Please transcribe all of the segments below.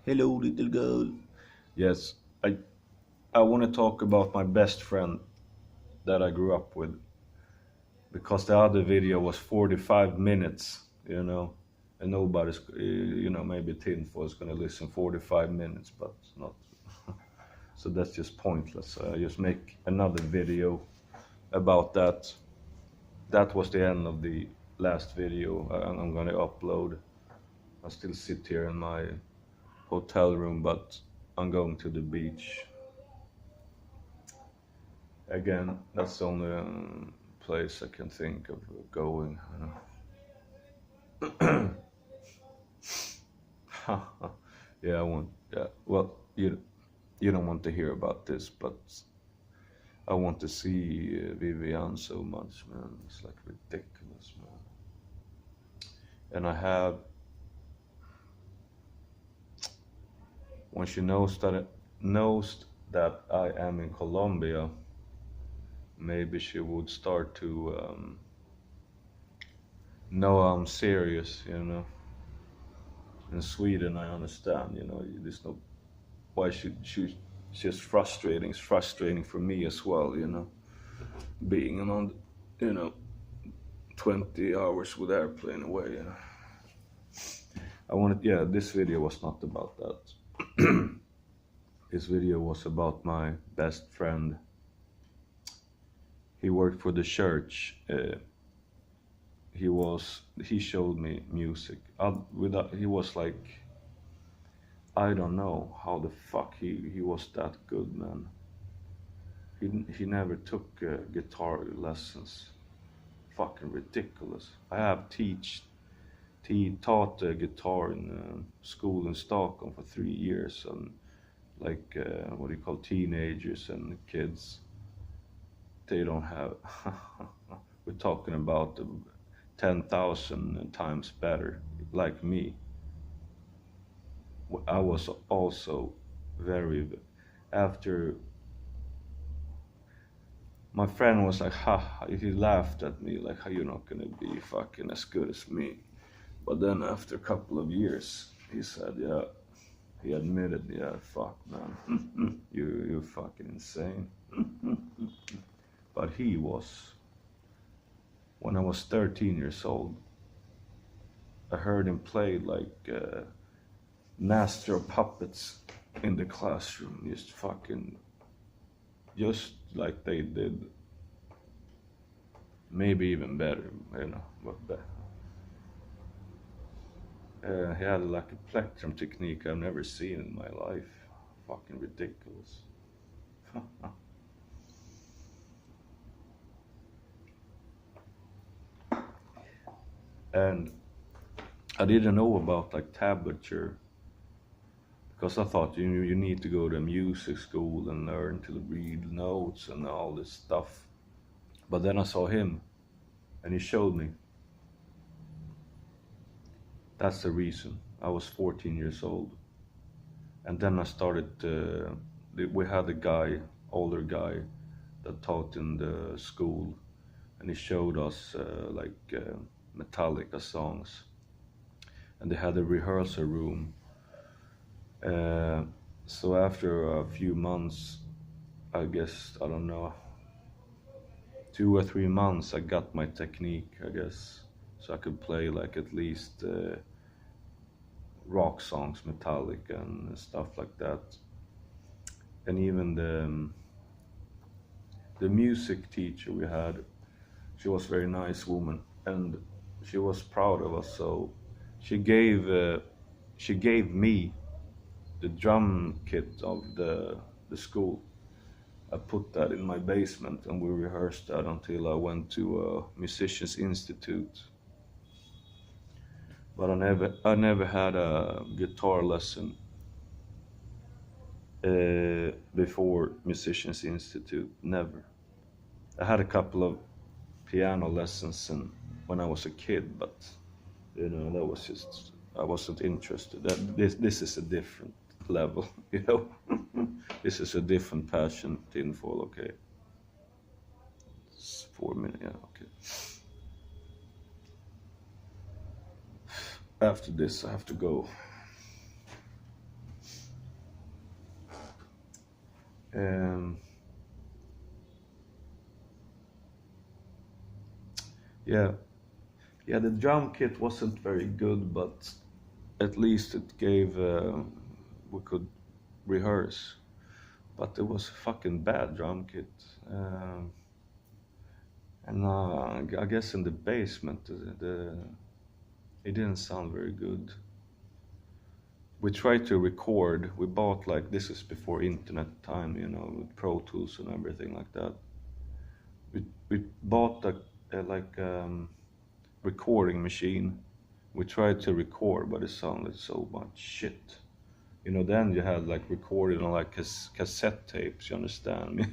Hello, little girl. Yes, I I want to talk about my best friend that I grew up with because the other video was 45 minutes, and nobody's, maybe Tinfo is going to listen 45 minutes, but not. So that's just pointless. Just make another video about that. That was the end of the last video I'm going to upload. I still sit here in my hotel room, but I'm going to the beach. Again, that's the only place I can think of going. Yeah, I want. Yeah, well, you don't want to hear about this, but I want to see Vivian so much, man. It's like ridiculous, man. And I have when she knows that I am in Colombia, maybe she would start to know I'm serious, In Sweden, I understand, there's no why should she it's just frustrating. It's frustrating for me as well, being on, you know, 20 hours with airplane away. I wanted, yeah, this video was not about that. This video was about my best friend. He worked for the church. He showed me music. He was like, I don't know how the fuck he was that good, man. He never took guitar lessons. Fucking ridiculous. I have taught guitar in school in Stockholm for 3 years, and like what do you call teenagers and kids, they don't have. We're talking about 10,000 times better, like me. I was also very after my friend was like, ha, he laughed at me, like, how you not gonna be fucking as good as me? But then after a couple of years, he said, yeah, he admitted, yeah, fuck, man, you're fucking insane. But he was, when I was 13 years old, I heard him play like master of puppets in the classroom, just like they did, maybe even better, but he had like a plectrum technique I've never seen in my life. Fucking ridiculous. And I didn't know about like tablature because I thought you need to go to music school and learn to read notes and all this stuff. But then I saw him and he showed me. That's the reason. I was 14 years old. And then I started, we had a guy, older guy, that taught in the school, and he showed us Metallica songs. And they had a rehearsal room. So after a few months, I guess, I don't know, 2 or 3 months, I got my technique, I guess. So I could play like at least rock songs, Metallica and stuff like that. And even the music teacher we had, she was a very nice woman, and she was proud of us. So she gave me the drum kit of the school. I put that in my basement, and we rehearsed that until I went to a musicians institute. But I never had a guitar lesson before musicians institute. Never. I had a couple of piano lessons when I was a kid, but that was just, I wasn't interested. This is a different level, This is a different passion, tinfoil. Okay, it's 4 minutes. Yeah, okay. After this, I have to go. Um, yeah, yeah. The drum kit wasn't very good, but at least it gave we could rehearse. But it was a fucking bad drum kit. Um, and I guess in the basement, it didn't sound very good. We tried to record. We bought, like, this is before internet time, with Pro Tools and everything like that. We bought a recording machine. We tried to record, but it sounded so much shit. Then you had like recorded on like cassette tapes. You understand me?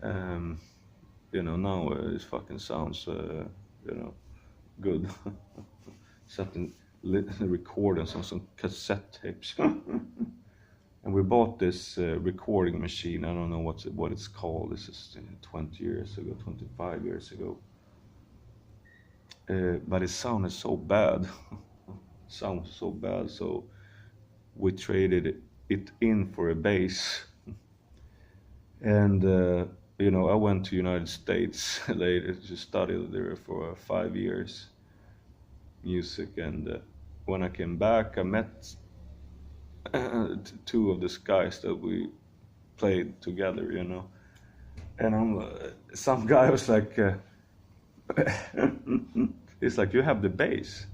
um, now it fucking sounds, good. Something recording on some cassette tapes. And we bought this recording machine. I don't know what it's called. This is 20 years ago, 25 years ago. But it sounded so bad. Sounds so bad. So we traded it in for a bass. And I went to United States later to study there for 5 years, music. And when I came back, I met two of these guys that we played together, And some guy was like, he's like, you have the bass.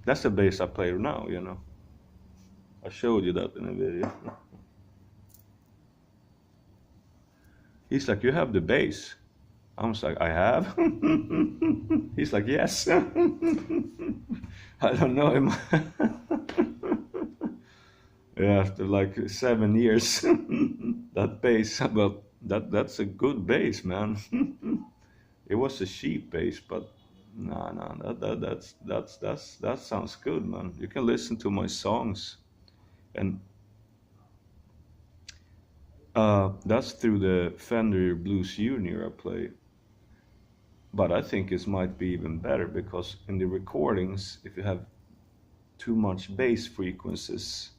That's the bass I play now, I showed you that in a video. He's like, you have the bass. I was like, I have? He's like, yes. I don't know him. Yeah, after like 7 years, that bass, but that's a good bass, man. It was a cheap bass, but no, that sounds good, man. You can listen to my songs, and that's through the Fender Blues Junior I play. But I think it might be even better because in the recordings, if you have too much bass frequencies,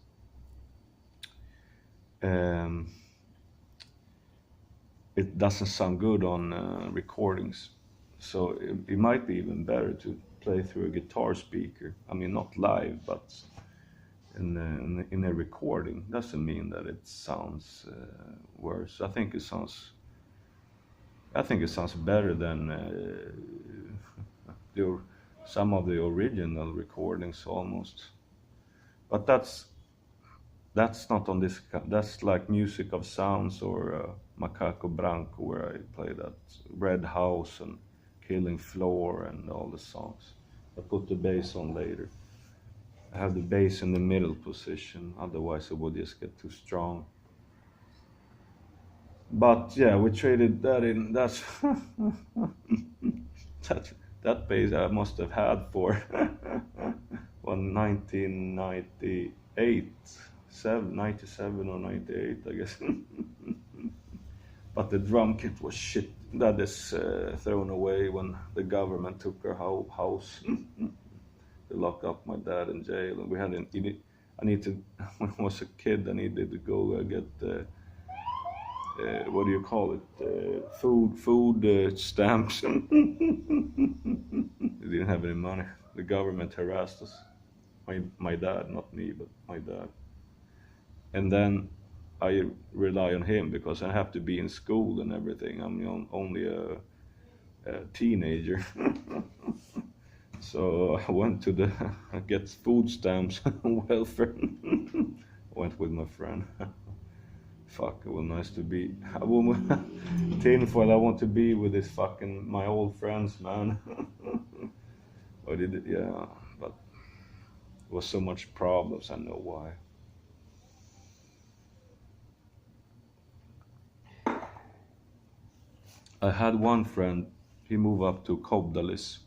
it doesn't sound good on recordings. So it might be even better to play through a guitar speaker. I mean, not live, but in a recording. Doesn't mean that it sounds worse. I think it sounds better than some of the original recordings almost. But that's not on this. That's like Music of Sounds or Macaco Branco, where I play that Red House and Killing Floor and all the songs. I put the bass on later. I have the bass in the middle position, otherwise it would just get too strong. But yeah, we traded that in. That's that bass I must have had for 1998, 97 or 98, I guess. But the drum kit was shit. That is thrown away when the government took our house. They locked up my dad in jail, and when I was a kid, I needed to go get what do you call it? Food stamps. We didn't have any money. The government harassed us. My dad, not me, but my dad. And then I rely on him because I have to be in school and everything. I'm only a teenager. So I went to get food stamps and welfare. I went with my friend. Fuck, it was nice to be tinfoil. I want to be with my old friends, man. I did it, yeah, but it was so much problems. I know why. I had one friend. He moved up to Kobdalis.